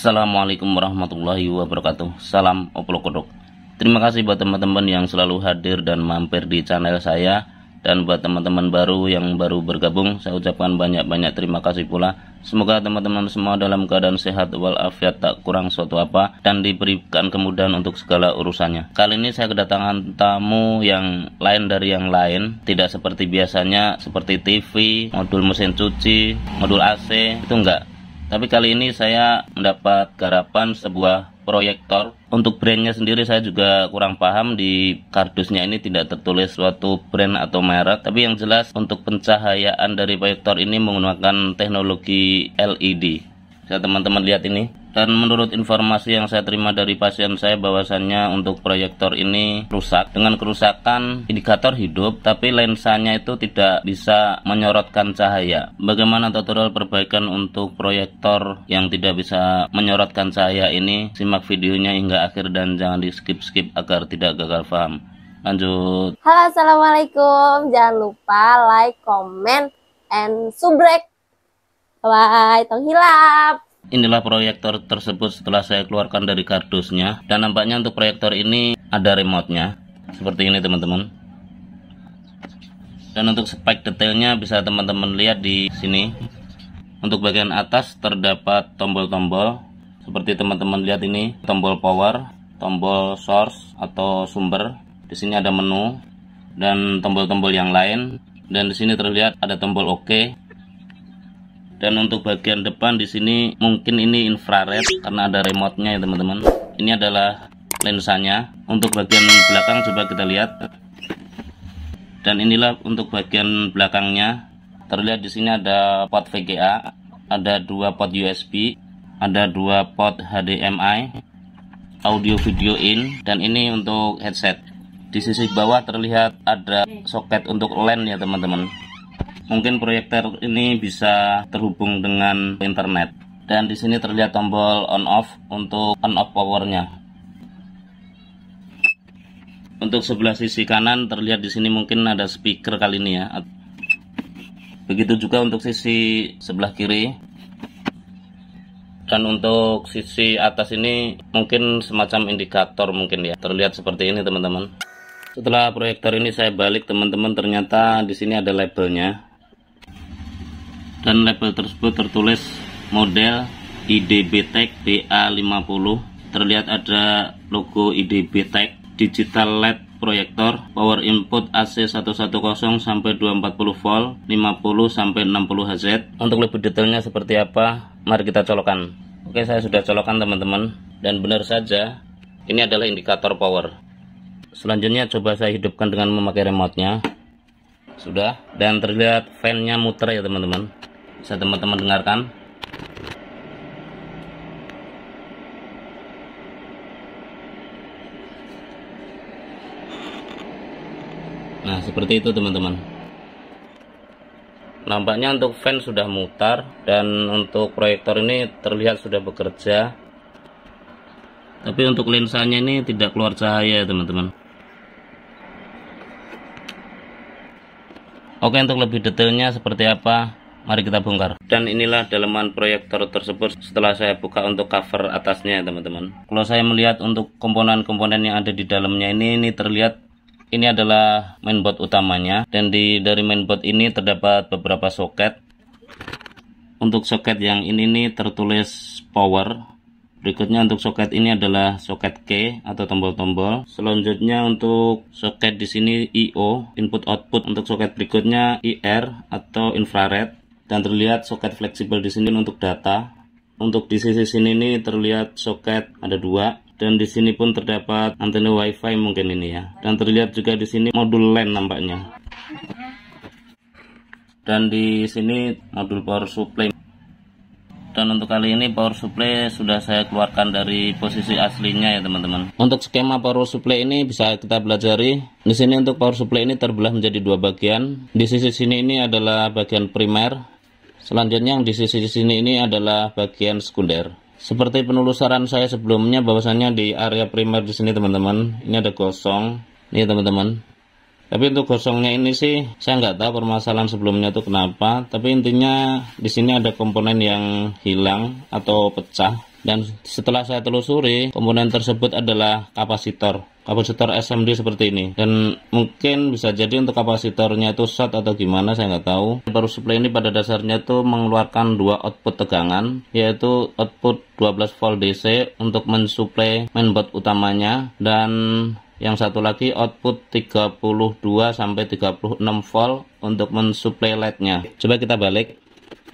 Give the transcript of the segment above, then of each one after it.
Assalamualaikum warahmatullahi wabarakatuh. Salam oplok-kodok. Terima kasih buat teman-teman yang selalu hadir dan mampir di channel saya. Dan buat teman-teman baru yang baru bergabung, saya ucapkan banyak-banyak terima kasih pula. Semoga teman-teman semua dalam keadaan sehat walafiat, tak kurang suatu apa, dan diberikan kemudahan untuk segala urusannya. Kali ini saya kedatangan tamu yang lain dari yang lain. Tidak seperti biasanya, seperti TV, modul mesin cuci, modul AC, itu enggak. Tapi kali ini saya mendapat garapan sebuah proyektor. Untuk brandnya sendiri saya juga kurang paham, di kardusnya ini tidak tertulis suatu brand atau merek. Tapi yang jelas untuk pencahayaan dari proyektor ini menggunakan teknologi LED. Bisa teman-teman lihat ini. Dan menurut informasi yang saya terima dari pasien saya, bahwasannya untuk proyektor ini rusak. Dengan kerusakan indikator hidup, tapi lensanya itu tidak bisa menyorotkan cahaya. Bagaimana tutorial perbaikan untuk proyektor yang tidak bisa menyorotkan cahaya ini? Simak videonya hingga akhir dan jangan di skip-skip agar tidak gagal paham. Lanjut. Halo, assalamualaikum. Jangan lupa like, comment, and subrek. Bye, tong hilap. Inilah proyektor tersebut setelah saya keluarkan dari kardusnya, dan nampaknya untuk proyektor ini ada remote-nya seperti ini teman-teman. Dan untuk spek detailnya bisa teman-teman lihat di sini. Untuk bagian atas terdapat tombol-tombol seperti teman-teman lihat ini, tombol power, tombol source atau sumber. Di sini ada menu dan tombol-tombol yang lain, dan di sini terlihat ada tombol OK. Dan untuk bagian depan di sini mungkin ini infrared karena ada remote-nya ya teman-teman. Ini adalah lensanya. Untuk bagian belakang coba kita lihat. Dan inilah untuk bagian belakangnya. Terlihat di sini ada port VGA, ada 2 port USB, ada 2 port HDMI, audio video in, dan ini untuk headset. Di sisi bawah terlihat ada soket untuk LAN ya teman-teman. Mungkin proyektor ini bisa terhubung dengan internet. Dan di sini terlihat tombol on off untuk on off powernya. Untuk sebelah sisi kanan terlihat di sini mungkin ada speaker kali ini ya. Begitu juga untuk sisi sebelah kiri. Dan untuk sisi atas ini mungkin semacam indikator mungkin ya. Terlihat seperti ini teman-teman. Setelah proyektor ini saya balik teman-teman, ternyata di sini ada labelnya. Dan label tersebut tertulis model IDBTEK BA50. Terlihat ada logo IDBTEK digital LED proyektor, power input AC 110 sampai 240 volt, 50 sampai 60 Hz. Untuk lebih detailnya seperti apa, mari kita colokan. Oke, saya sudah colokan teman-teman, dan benar saja ini adalah indikator power. Selanjutnya coba saya hidupkan dengan memakai remote-nya. Sudah, dan terlihat fan-nya muter ya teman-teman. Bisa teman-teman dengarkan. Nah, seperti itu teman-teman. Nampaknya untuk fan sudah mutar, dan untuk proyektor ini terlihat sudah bekerja. Tapi untuk lensanya ini tidak keluar cahaya teman-teman. Oke, untuk lebih detailnya seperti apa, mari kita bongkar. Dan inilah dalaman proyektor tersebut setelah saya buka untuk cover atasnya teman-teman. Kalau saya melihat untuk komponen-komponen yang ada di dalamnya ini terlihat ini adalah mainboard utamanya. Dan dari mainboard ini terdapat beberapa soket. Untuk soket yang ini nih tertulis power. Berikutnya untuk soket ini adalah soket K atau tombol-tombol. Selanjutnya untuk soket di sini IO, input output. Untuk soket berikutnya IR atau infrared. Dan terlihat soket fleksibel di sini untuk data. Untuk di sisi sini nih terlihat soket ada 2. Dan di sini pun terdapat antena WiFi mungkin ini ya. Dan terlihat juga di sini modul LAN nampaknya. Dan di sini modul power supply. Dan untuk kali ini power supply sudah saya keluarkan dari posisi aslinya ya teman-teman. Untuk skema power supply ini bisa kita pelajari. Di sini untuk power supply ini terbelah menjadi 2 bagian. Di sisi sini ini adalah bagian primer. Selanjutnya yang di sisi sini ini adalah bagian sekunder. Seperti penelusuran saya sebelumnya, bahwasannya di area primer di sini teman-teman, ini ada gosong. Nih teman-teman. Tapi untuk gosongnya ini sih saya nggak tahu permasalahan sebelumnya itu kenapa. Tapi intinya di sini ada komponen yang hilang atau pecah. Dan setelah saya telusuri, komponen tersebut adalah kapasitor SMD seperti ini. Dan mungkin bisa jadi untuk kapasitornya itu short atau gimana, saya nggak tahu. Power supply ini pada dasarnya itu mengeluarkan dua output tegangan, yaitu output 12 volt DC untuk mensuplai mainboard utamanya, dan yang satu lagi output 32 sampai 36 volt untuk mensuplai LED-nya. Coba kita balik.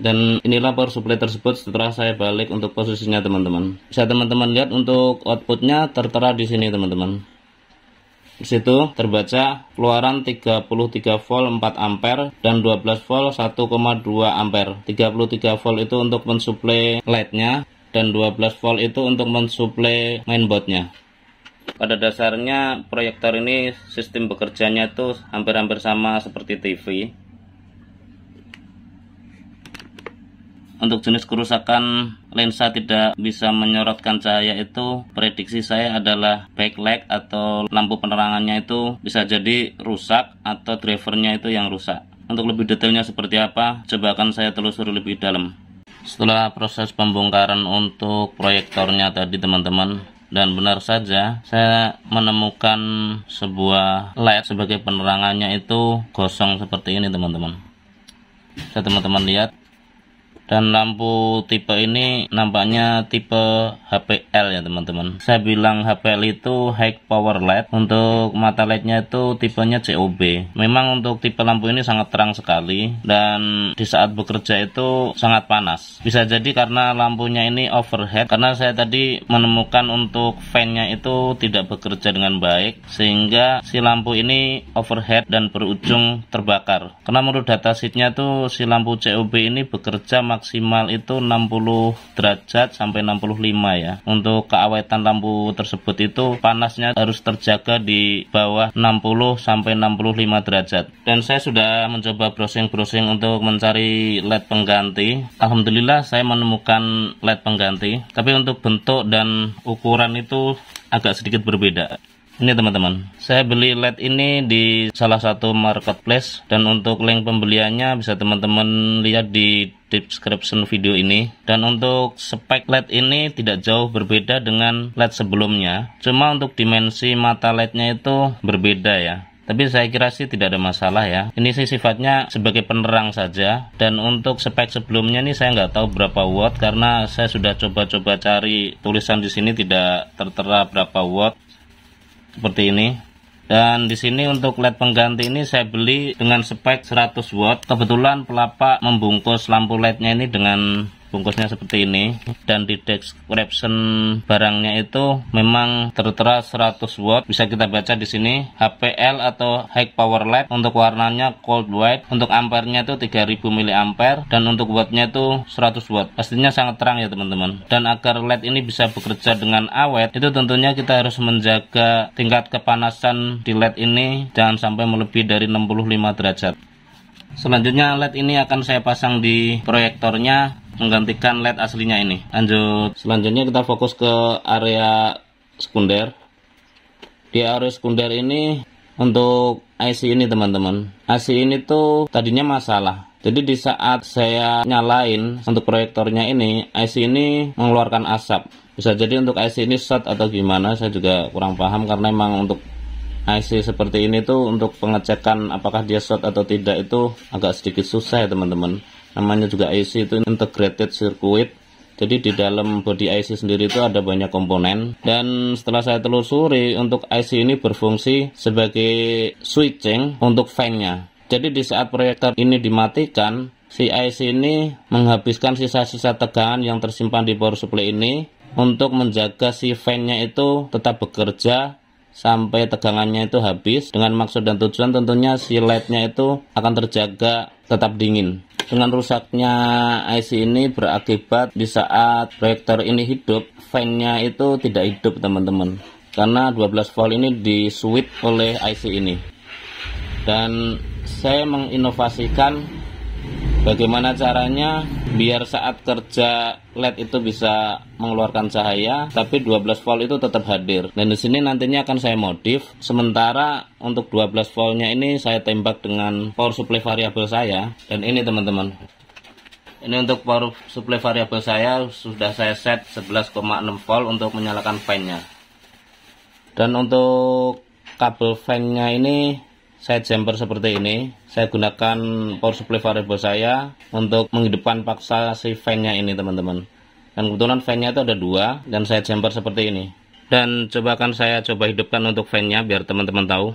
Dan inilah power supply tersebut setelah saya balik untuk posisinya, teman-teman. Bisa teman-teman lihat untuk outputnya tertera di sini, teman-teman. Di situ terbaca keluaran 33 volt 4 ampere dan 12 volt 1,2 ampere. 33 volt itu untuk mensuplai LED-nya dan 12 volt itu untuk mensuplai mainboardnya. Pada dasarnya proyektor ini sistem bekerjanya itu hampir-hampir sama seperti TV. Untuk jenis kerusakan lensa tidak bisa menyorotkan cahaya itu, prediksi saya adalah backlight atau lampu penerangannya itu bisa jadi rusak atau drivernya itu yang rusak. Untuk lebih detailnya seperti apa, coba akan saya telusuri lebih dalam. Setelah proses pembongkaran untuk proyektornya tadi, teman-teman, dan benar saja saya menemukan sebuah LED sebagai penerangannya itu gosong seperti ini, teman-teman. Bisa teman-teman lihat. Dan lampu tipe ini nampaknya tipe HPL ya, teman-teman. Saya bilang HPL itu high power LED. Untuk mata LED-nya itu tipenya COB. Memang untuk tipe lampu ini sangat terang sekali, dan di saat bekerja itu sangat panas. Bisa jadi karena lampunya ini overhead, karena saya tadi menemukan untuk fan-nya itu tidak bekerja dengan baik, sehingga si lampu ini overhead dan berujung terbakar. Karena menurut datasheet-nya tuh si lampu COB ini bekerja maksimal itu 60 derajat sampai 65 ya. Untuk keawetan lampu tersebut itu panasnya harus terjaga di bawah 60 sampai 65 derajat. Dan saya sudah mencoba browsing-browsing untuk mencari LED pengganti. Alhamdulillah saya menemukan LED pengganti, tapi untuk bentuk dan ukuran itu agak sedikit berbeda. Ini teman-teman, saya beli LED ini di salah satu marketplace, dan untuk link pembeliannya bisa teman-teman lihat di description video ini. Dan untuk spek LED ini tidak jauh berbeda dengan LED sebelumnya, cuma untuk dimensi mata LED-nya itu berbeda ya. Tapi saya kira sih tidak ada masalah ya. Ini sih sifatnya sebagai penerang saja. Dan untuk spek sebelumnya nih saya nggak tahu berapa watt, karena saya sudah coba-coba cari tulisan di sini tidak tertera berapa watt. Seperti ini. Dan di sini untuk LED pengganti ini saya beli dengan spek 100 watt. Kebetulan pelapa membungkus lampu LED-nya ini dengan bungkusnya seperti ini, dan di description barangnya itu memang tertera 100 watt. Bisa kita baca di sini HPL atau high power LED. Untuk warnanya cold white, untuk ampernya itu 3000 mA, dan untuk wattnya itu 100 watt. Pastinya sangat terang ya teman-teman. Dan agar LED ini bisa bekerja dengan awet, itu tentunya kita harus menjaga tingkat kepanasan di LED ini jangan sampai melebihi dari 65 derajat. Selanjutnya LED ini akan saya pasang di proyektornya menggantikan LED aslinya ini. Lanjut, selanjutnya kita fokus ke area sekunder. Di area sekunder ini untuk IC ini teman-teman, IC ini tuh tadinya masalah. Jadi di saat saya nyalain untuk proyektornya ini, IC ini mengeluarkan asap. Bisa jadi untuk IC ini short atau gimana, saya juga kurang paham, karena memang untuk IC seperti ini tuh untuk pengecekan apakah dia short atau tidak itu agak sedikit susah ya teman-teman. Namanya juga IC itu integrated circuit, jadi di dalam body IC sendiri itu ada banyak komponen. Dan setelah saya telusuri, untuk IC ini berfungsi sebagai switching untuk fan-nya. Jadi di saat proyektor ini dimatikan, si IC ini menghabiskan sisa-sisa tegangan yang tersimpan di power supply ini untuk menjaga si fan-nya itu tetap bekerja sampai tegangannya itu habis. Dengan maksud dan tujuan tentunya si LED-nya itu akan terjaga tetap dingin. Dengan rusaknya IC ini berakibat di saat proyektor ini hidup, fan-nya itu tidak hidup teman-teman, karena 12 volt ini di-switch oleh IC ini. Dan saya menginovasikan bagaimana caranya biar saat kerja LED itu bisa mengeluarkan cahaya, tapi 12 volt itu tetap hadir. Dan di sini nantinya akan saya modif. Sementara untuk 12 voltnya ini saya tembak dengan power supply variabel saya. Dan ini teman-teman, Ini untuk power supply variabel saya sudah saya set 11,6 volt untuk menyalakan fan-nya. Dan untuk kabel fan-nya ini saya jumper seperti ini. Saya gunakan power supply variabel saya untuk menghidupkan paksa si fan-nya ini, teman-teman. Dan kebetulan fan-nya itu ada 2 dan saya jumper seperti ini. Dan saya coba hidupkan untuk fan-nya biar teman-teman tahu.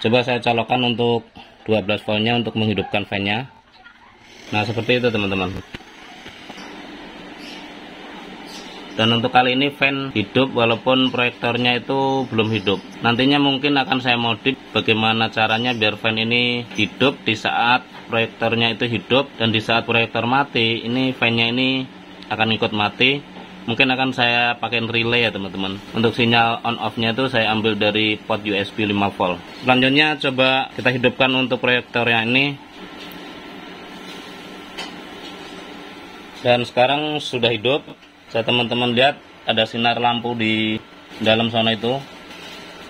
Coba saya colokkan untuk 12 voltnya untuk menghidupkan fan-nya. Nah, seperti itu teman-teman. Dan untuk kali ini fan hidup walaupun proyektornya itu belum hidup. Nantinya mungkin akan saya modif bagaimana caranya biar fan ini hidup di saat proyektornya itu hidup, dan di saat proyektor mati ini fan-nya ini akan ikut mati. Mungkin akan saya pakai relay ya teman-teman. Untuk sinyal on off-nya itu saya ambil dari port USB 5 volt. Selanjutnya coba kita hidupkan untuk proyektornya ini. Dan sekarang sudah hidup. Saya teman-teman lihat ada sinar lampu di dalam zona itu.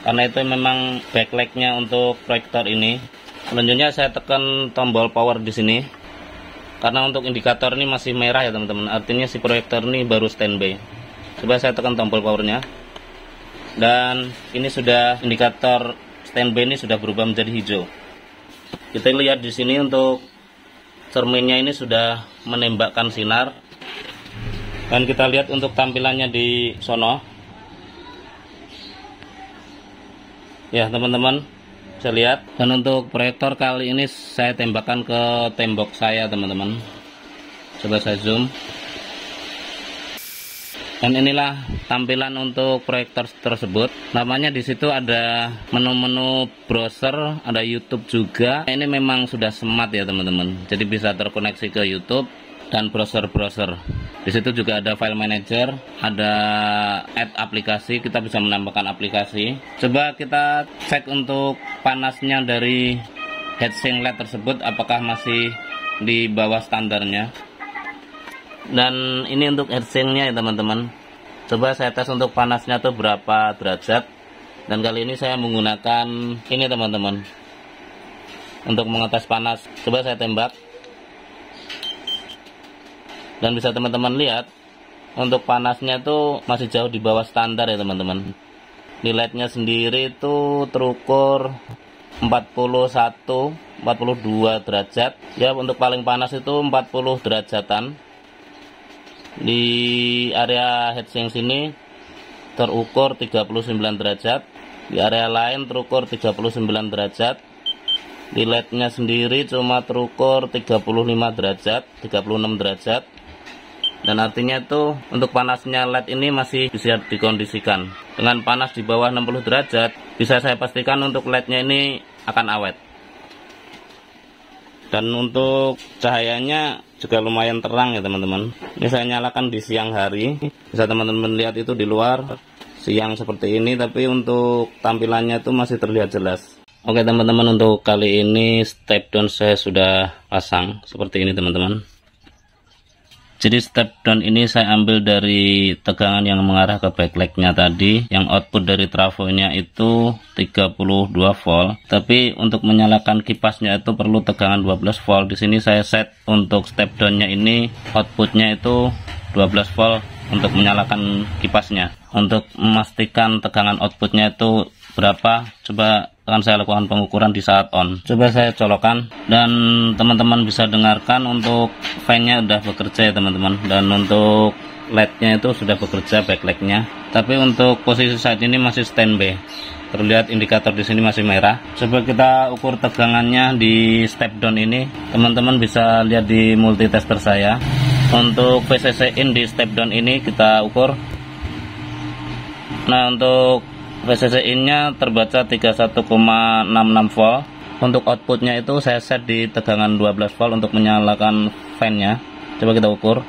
Karena itu memang backlight-nya untuk proyektor ini. Selanjutnya saya tekan tombol power di sini. Karena untuk indikator ini masih merah ya teman-teman, artinya si proyektor ini baru standby. Coba saya tekan tombol powernya, dan ini sudah indikator standby ini sudah berubah menjadi hijau. Kita lihat di sini untuk cerminnya ini sudah menembakkan sinar, dan kita lihat untuk tampilannya di sono. Ya teman-teman, bisa lihat. Dan untuk proyektor kali ini saya tembakkan ke tembok saya teman-teman. Coba saya zoom. Dan inilah tampilan untuk proyektor tersebut. Namanya di situ ada menu-menu browser, ada YouTube juga. Ini memang sudah smart ya teman-teman. Jadi bisa terkoneksi ke YouTube dan browser-browser. Di situ juga ada file manager, ada add aplikasi, kita bisa menambahkan aplikasi. Coba kita cek untuk panasnya dari heatsink LED tersebut apakah masih di bawah standarnya. Dan ini untuk heatsinknya ya teman-teman. Coba saya tes untuk panasnya tuh berapa derajat. Dan kali ini saya menggunakan ini teman-teman. Untuk mengetes panas, coba saya tembak. Dan bisa teman-teman lihat untuk panasnya itu masih jauh di bawah standar ya teman-teman. Di LED-nya sendiri itu terukur 41, 42 derajat. Ya untuk paling panas itu 40 derajatan. Di area heatsink sini terukur 39 derajat. Di area lain terukur 39 derajat. Di LED-nya sendiri cuma terukur 35 derajat, 36 derajat. Dan artinya itu untuk panasnya LED ini masih bisa dikondisikan. Dengan panas di bawah 60 derajat, bisa saya pastikan untuk LED-nya ini akan awet. Dan untuk cahayanya juga lumayan terang ya teman-teman. Ini saya nyalakan di siang hari. Bisa teman-teman lihat itu di luar siang seperti ini, tapi untuk tampilannya itu masih terlihat jelas. Oke teman-teman, untuk kali ini step down saya sudah pasang seperti ini teman-teman. Jadi step down ini saya ambil dari tegangan yang mengarah ke backlight-nya tadi, yang output dari trafo-nya itu 32 volt. Tapi untuk menyalakan kipasnya itu perlu tegangan 12 volt. Di sini saya set untuk step down-nya ini outputnya itu 12 volt untuk menyalakan kipasnya. Untuk memastikan tegangan outputnya itu berapa, coba akan saya lakukan pengukuran di saat on. Coba saya colokkan, dan teman-teman bisa dengarkan untuk fan-nya udah bekerja ya teman-teman. Dan untuk LED-nya itu sudah bekerja backlight-nya. Tapi untuk posisi saat ini masih standby. Terlihat indikator di sini masih merah. Coba kita ukur tegangannya di step down ini. Teman-teman bisa lihat di multitester saya. Untuk VCC in di step down ini kita ukur. Nah, untuk VCC in-nya terbaca 31,66 volt. Untuk outputnya itu saya set di tegangan 12 volt untuk menyalakan fan-nya. Coba kita ukur.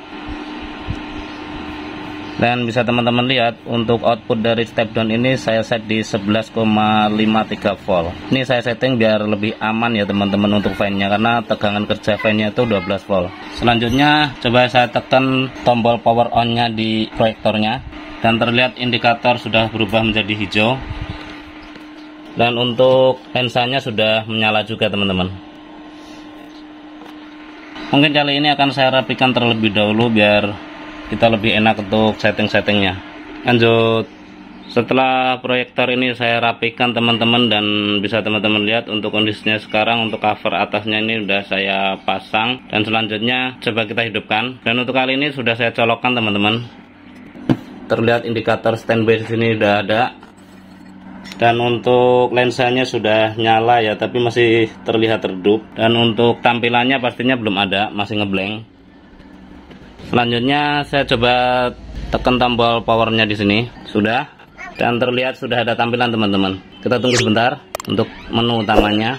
Dan bisa teman-teman lihat untuk output dari step down ini saya set di 11,53 volt. Ini saya setting biar lebih aman ya teman-teman untuk fan-nya, karena tegangan kerja fan-nya itu 12 volt. Selanjutnya coba saya tekan tombol power on-nya di proyektornya, dan terlihat indikator sudah berubah menjadi hijau. Dan untuk lensanya sudah menyala juga teman-teman. Mungkin kali ini akan saya rapikan terlebih dahulu biar kita lebih enak untuk setting-settingnya. Lanjut. Setelah proyektor ini saya rapikan teman-teman, dan bisa teman-teman lihat untuk kondisinya sekarang. Untuk cover atasnya ini sudah saya pasang, dan selanjutnya coba kita hidupkan. Dan untuk kali ini sudah saya colokkan teman-teman. Terlihat indikator standby di sini sudah ada, dan untuk lensanya sudah nyala ya, tapi masih terlihat redup. Dan untuk tampilannya pastinya belum ada, masih ngeblank. Selanjutnya saya coba tekan tombol powernya di sini, sudah. Dan terlihat sudah ada tampilan teman-teman. Kita tunggu sebentar untuk menu utamanya.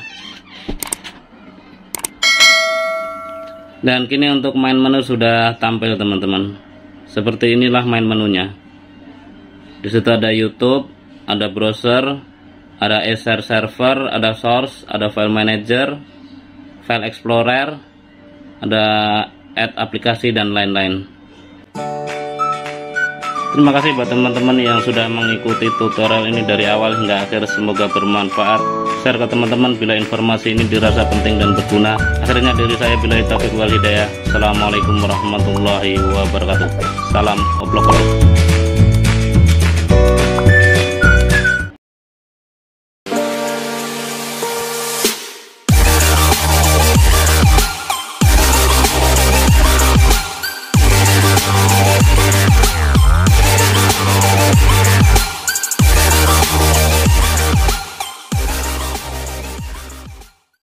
Dan kini untuk main menu sudah tampil teman-teman. Seperti inilah main menunya. Di situ ada YouTube, ada browser, ada share server, ada source, ada file manager, file explorer, ada add aplikasi dan lain-lain. Terima kasih buat teman-teman yang sudah mengikuti tutorial ini dari awal hingga akhir. Semoga bermanfaat. Share ke teman-teman bila informasi ini dirasa penting dan berguna. Akhirnya diri saya billahi taufiq wal hidayah. Assalamualaikum warahmatullahi wabarakatuh. Salam oblok.